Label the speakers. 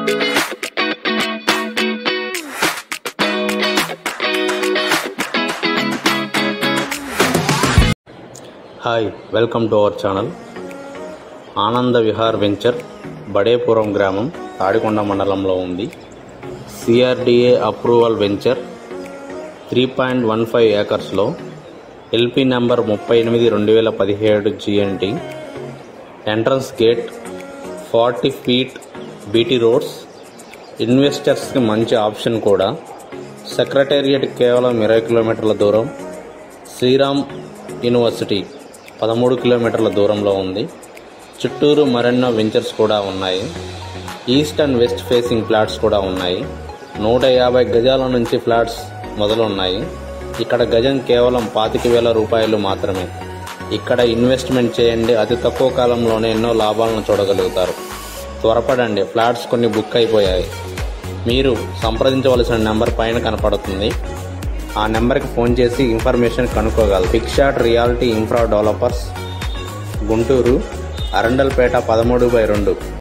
Speaker 1: Hi, welcome to our channel. Ananda Vihar venture Badepuram గ్రామం తాడికొండ మండలంలో ఉంది. సిఆర్డిఏ అప్రూవల్ వెంచర్ 3.15 ఏకర్స్లో LP number 38/2017 GNT. Entrance gate, 40 feet BT roads. ఇన్వెస్టర్స్కి మంచి ఆప్షన్ కూడా. సెక్రటేరియట్ కేవలం 20 కిలోమీటర్ల దూరం. శ్రీరామ్ యూనివర్సిటీ 13 కిలోమీటర్ల దూరంలో ఉంది. చుట్టూరు మరెన్నో వెంచర్స్ కూడా ఉన్నాయి. East and west facing flats కూడా ఉన్నాయి. 150 గజాల నుంచి ఫ్లాట్స్ మొదలున్నాయి. ఇక్కడ గజం కేవలం 25,000 రూపాయలు మాత్రమే. ఇక్కడ ఇన్వెస్ట్మెంట్ చేయండి, అతి తక్కువ కాలంలోనే ఎన్నో లాభాలను చూడగలుగుతారు. త్వరపడండి, ఫ్లాట్స్ కొన్ని బుక్ అయిపోయాయి. మీరు సంప్రదించవలసిన నెంబర్ పైన కనపడుతుంది. ఆ నెంబర్కి ఫోన్ చేసి ఇన్ఫర్మేషన్ కనుక్కోగలరు. Big shot reality infra developers, Guntur, Arundelpet 13/2.